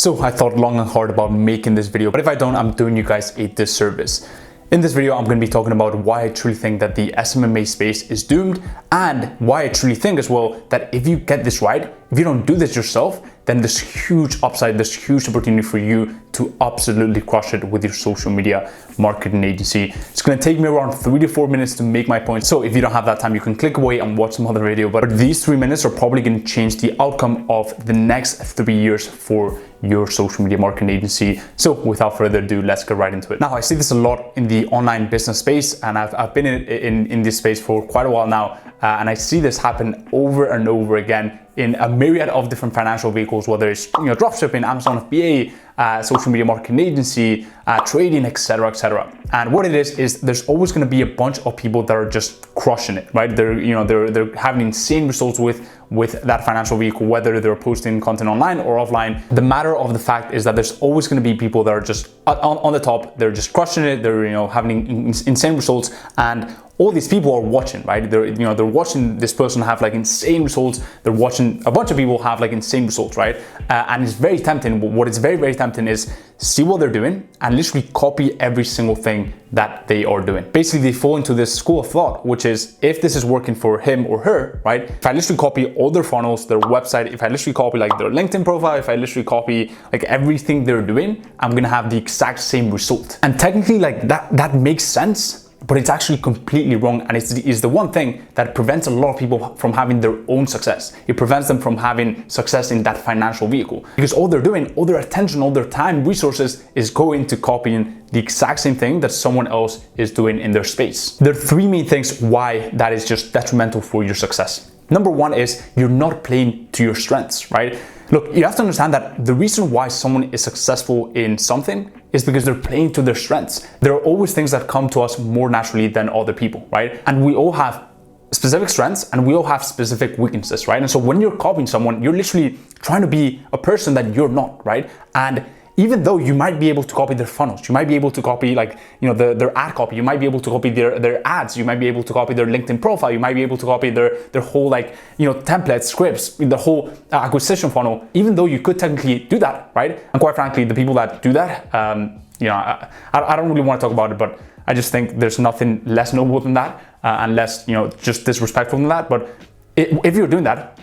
So I thought long and hard about making this video, but if I don't, I'm doing you guys a disservice. In this video, I'm going to be talking about why I truly think that the SMMA space is doomed, and why I truly think as well that if you get this right, if you don't do this yourself, then there's huge upside, there's huge opportunity for you to absolutely crush it with your social media marketing agency. It's going to take me around 3 to 4 minutes to make my point. So if you don't have that time, you can click away and watch some other video. But these 3 minutes are probably going to change the outcome of the next 3 years for your social media marketing agency. So without further ado, let's get right into it. Now, I see this a lot in the online business space, and I've been in this space for quite a while now. And I see this happen over and over again in a myriad of different financial vehicles, whether it's dropshipping, Amazon FBA, social media marketing agency, trading, etc., etc. And what it is there's always going to be a bunch of people that are just crushing it, right? They're having insane results with that financial vehicle, whether they're posting content online or offline. The matter of the fact is that there's always going to be people that are just on the top. They're just crushing it. They're having insane results, and all these people are watching, right? They're watching this person have like insane results. They're watching a bunch of people have like insane results, right? And it's very tempting. What is very, very tempting is see what they're doing and literally copy every single thing that they are doing. Basically, they fall into this school of thought, which is if this is working for him or her, right? If I literally copy all their funnels, their website, if I literally copy like their LinkedIn profile, if I literally copy like everything they're doing, I'm gonna have the exact same result. And technically, like that makes sense, but it's actually completely wrong, and it's the one thing that prevents a lot of people from having their own success. It prevents them from having success in that financial vehicle, because all they're doing, all their attention, all their time, resources is going to copying the exact same thing that someone else is doing in their space. There are 3 main things why that is just detrimental for your success. Number 1 is you're not playing to your strengths, right? Look, you have to understand that the reason why someone is successful in something is because they're playing to their strengths. There are always things that come to us more naturally than other people, right? And we all have specific strengths and we all have specific weaknesses, right? And so when you're copying someone, you're literally trying to be a person that you're not, right? And even though you might be able to copy their funnels, you might be able to copy their ad copy, you might be able to copy their ads, you might be able to copy their LinkedIn profile, you might be able to copy their whole templates, scripts, the whole acquisition funnel, even though you could technically do that, right? And quite frankly, the people that do that, I don't really want to talk about it, but I just think there's nothing less noble than that, and less, just disrespectful than that. But if you're doing that,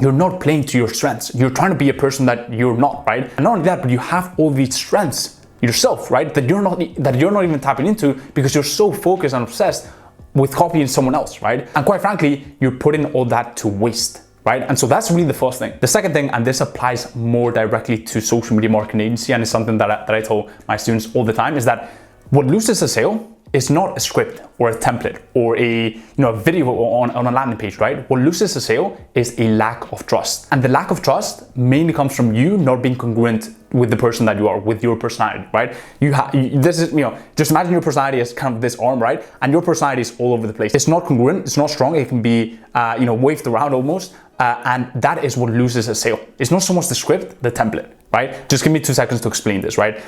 you're not playing to your strengths. You're trying to be a person that you're not, right? And not only that, but you have all these strengths yourself, right? That you're not even tapping into because you're so focused and obsessed with copying someone else, right? And quite frankly, you're putting all that to waste, right? And so that's really the first thing. The second thing, and this applies more directly to social media marketing agency, and it's something that I tell my students all the time, is that what loses a sale is not a script or a template or a video on a landing page, right? What loses a sale is a lack of trust. And the lack of trust mainly comes from you not being congruent with the person that you are, with your personality, right? Just imagine your personality as kind of this arm, right? And your personality is all over the place. It's not congruent, it's not strong, it can be, waved around almost. And that is what loses a sale. It's not so much the script, the template, right? Just give me 2 seconds to explain this, right?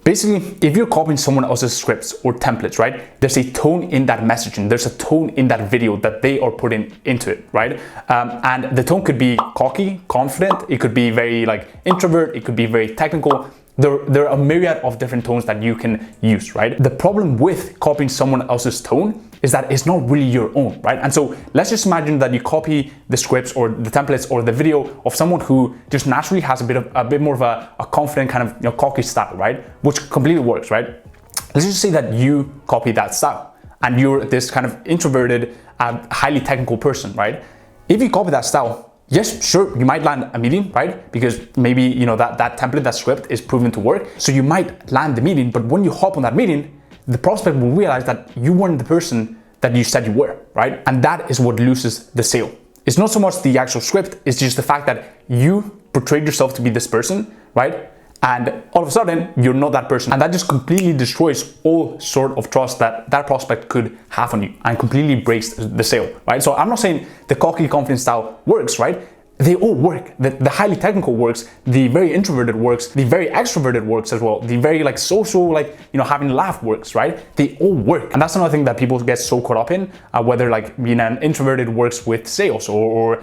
Basically, if you're copying someone else's scripts or templates, right, there's a tone in that messaging, there's a tone in that video that they are putting into it, right? And the tone could be cocky, confident, it could be very introvert, it could be very technical. There are a myriad of different tones that you can use, right? The problem with copying someone else's tone is that it's not really your own, right? And so let's just imagine that you copy the scripts or the templates or the video of someone who just naturally has a bit more of a confident kind of cocky style, right? Which completely works, right? Let's just say that you copy that style and you're this kind of introverted, highly technical person, right? If you copy that style, yes, sure, you might land a meeting, right? Because maybe that template, that script is proven to work. So you might land the meeting, but when you hop on that meeting, the prospect will realize that you weren't the person that you said you were, right? And that is what loses the sale. It's not so much the actual script, it's just the fact that you portrayed yourself to be this person, right? And all of a sudden, you're not that person. And that just completely destroys all sort of trust that prospect could have on you and completely breaks the sale, right? So I'm not saying the cocky, confident style works, right? They all work. The highly technical works, the very introverted works, the very extroverted works as well, the very social, having a laugh works, right? They all work. And that's another thing that people get so caught up in, whether being an introverted works with sales or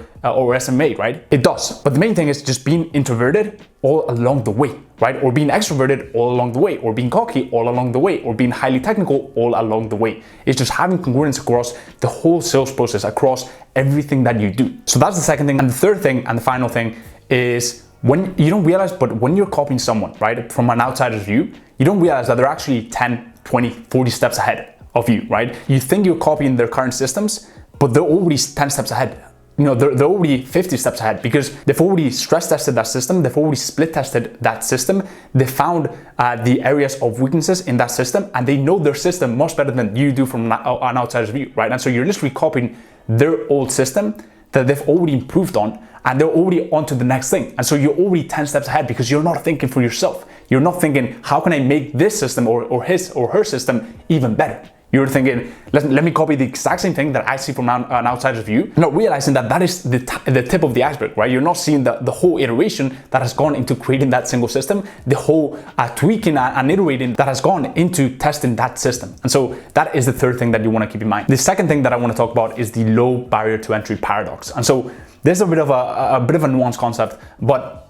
SMA, right? It does. But the main thing is just being introverted all along the way, right? Or being extroverted all along the way, or being cocky all along the way, or being highly technical all along the way. It's just having congruence across the whole sales process, across everything that you do. So that's the second thing. And the third thing and the final thing is when you don't realize, but when you're copying someone, right, from an outsider's view, you don't realize that they're actually 10, 20, 40 steps ahead of you, right? You think you're copying their current systems, but they're already 10 steps ahead. They're already 50 steps ahead because they've already stress tested that system. They've already split tested that system. They found the areas of weaknesses in that system, and they know their system much better than you do from an outsider's view, right? And so you're literally copying their old system that they've already improved on, and they're already on to the next thing. And so you're already 10 steps ahead because you're not thinking for yourself. You're not thinking, how can I make this system or his or her system even better? You're thinking, let me copy the exact same thing that I see from an outsider's view, not realizing that that is the tip of the iceberg, right? You're not seeing the whole iteration that has gone into creating that single system, the whole tweaking and iterating that has gone into testing that system. And so that is the third thing that you want to keep in mind. The second thing that I want to talk about is the low barrier to entry paradox. And so there's a bit of a nuanced concept, but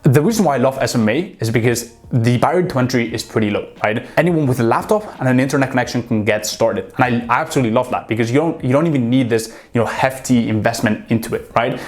the reason why I love SMMA is because the barrier to entry is pretty low, right? Anyone with a laptop and an internet connection can get started. And I absolutely love that because you don't even need this, hefty investment into it, right?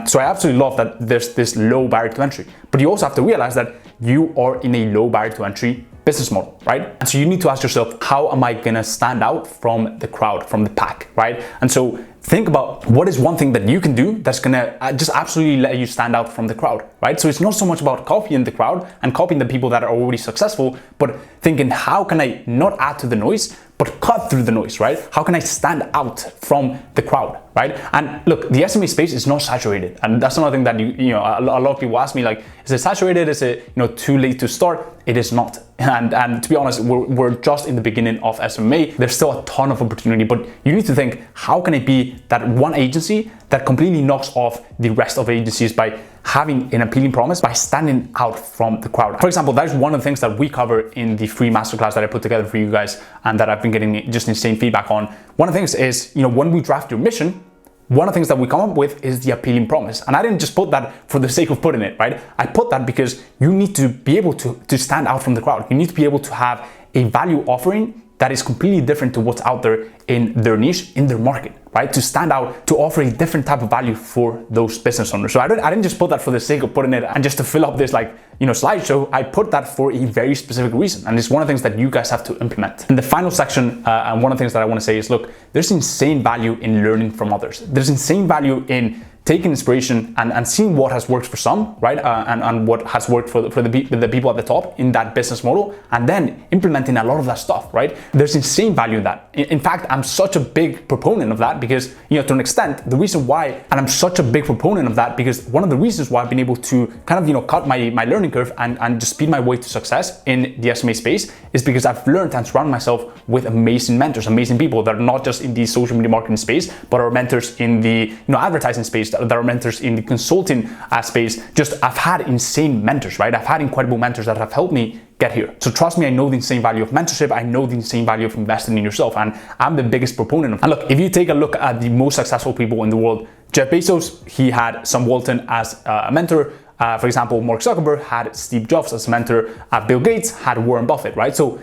So I absolutely love that there's this low barrier to entry, but you also have to realize that you are in a low barrier to entry business model, right? And so you need to ask yourself, how am I gonna stand out from the crowd, from the pack, right? And so think about what is one thing that you can do that's gonna just absolutely let you stand out from the crowd, right? So it's not so much about copying the crowd and copying the people that are already successful, but thinking, how can I not add to the noise, but cut through the noise, right? How can I stand out from the crowd, right? And look, the SMMA space is not saturated. And that's another thing that a lot of people ask me, like, is it saturated? Is it, too late to start? It is not. And to be honest, we're just in the beginning of SMMA. There's still a ton of opportunity, but you need to think, how can I be that one agency that completely knocks off the rest of agencies by having an appealing promise, by standing out from the crowd? For example, that is one of the things that we cover in the free masterclass that I put together for you guys and that I've been getting just insane feedback on. One of the things is, when we draft your mission, one of the things that we come up with is the appealing promise. And I didn't just put that for the sake of putting it, right? I put that because you need to be able to stand out from the crowd. You need to be able to have a value offering that is completely different to what's out there in their niche, in their market, right? To stand out, to offer a different type of value for those business owners. So I didn't just put that for the sake of putting it and just to fill up this slideshow. I put that for a very specific reason. And it's one of the things that you guys have to implement. In the final section, and one of the things that I want to say is, look, there's insane value in learning from others. There's insane value in taking inspiration and seeing what has worked for some, right? And what has worked for the people at the top in that business model, and then implementing a lot of that stuff, right? There's insane value in that. In fact, I'm such a big proponent of that because, to an extent, the reason why, and I'm such a big proponent of that because one of the reasons why I've been able to kind of, cut my learning curve and just speed my way to success in the SMMA space is because I've learned and surrounded myself with amazing mentors, amazing people that are not just in the social media marketing space, but are mentors in the, advertising space, that are mentors in the consulting space. Just, I've had insane mentors, right? I've had incredible mentors that have helped me get here. So trust me, I know the insane value of mentorship. I know the insane value of investing in yourself, and I'm the biggest proponent of it. And look, if you take a look at the most successful people in the world, Jeff Bezos, he had Sam Walton as a mentor. For example, Mark Zuckerberg had Steve Jobs as a mentor. Bill Gates had Warren Buffett, right? So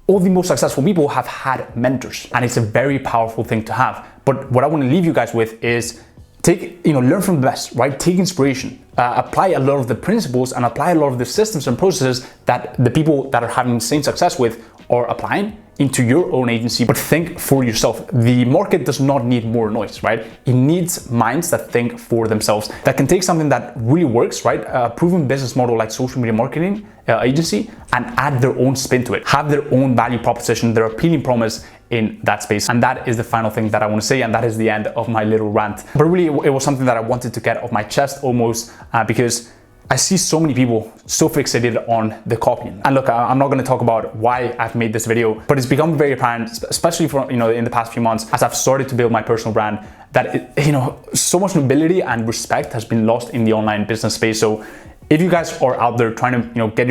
all the most successful people have had mentors, and it's a very powerful thing to have. But what I want to leave you guys with is learn from the best, right? Take inspiration, apply a lot of the principles and apply a lot of the systems and processes that the people that are having the same success with are applying into your own agency, but think for yourself. The market does not need more noise, right? It needs minds that think for themselves, that can take something that really works, right? A proven business model like social media marketing agency and add their own spin to it, have their own value proposition, their appealing promise in that space. And that is the final thing that I want to say, and that is the end of my little rant. But really, it was something that I wanted to get off my chest almost because I see so many people so fixated on the copying. And look, I'm not going to talk about why I've made this video, but it's become very apparent, especially for, in the past few months, as I've started to build my personal brand, that, so much nobility and respect has been lost in the online business space. So if you guys are out there trying to, get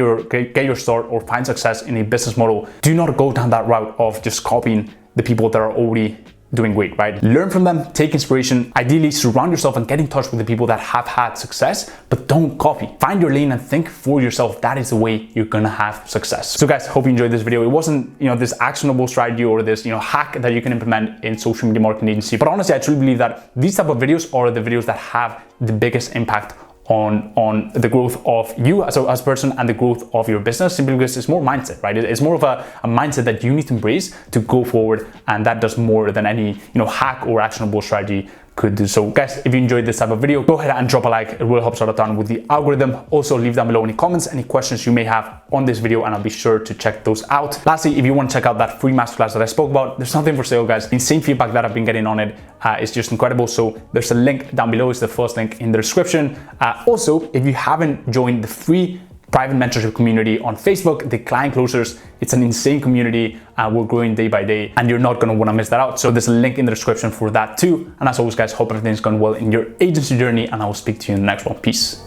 your start or find success in a business model, do not go down that route of just copying the people that are already doing great, right? Learn from them, take inspiration, ideally surround yourself and get in touch with the people that have had success, but don't copy. Find your lane and think for yourself. That is the way you're gonna have success. So guys, hope you enjoyed this video. It wasn't, this actionable strategy or this, hack that you can implement in social media marketing agency. But honestly, I truly believe that these type of videos are the videos that have the biggest impact on the growth of you as a person and the growth of your business, simply because it's more mindset, right? It's more of a mindset that you need to embrace to go forward, and that does more than any hack or actionable strategy could do. So guys, if you enjoyed this type of video, go ahead and drop a like. It will help us out a ton with the algorithm. Also, leave down below any comments, any questions you may have on this video, and I'll be sure to check those out. Lastly, if you want to check out that free masterclass that I spoke about, there's nothing for sale, guys. The insane feedback that I've been getting on it is just incredible. So there's a link down below. It's the first link in the description. Also, if you haven't joined the free private mentorship community on Facebook, the Client Closers, it's an insane community. We're growing day by day, and you're not gonna wanna miss that out. So there's a link in the description for that too. And as always, guys, hope everything's going well in your agency journey, and I will speak to you in the next one. Peace.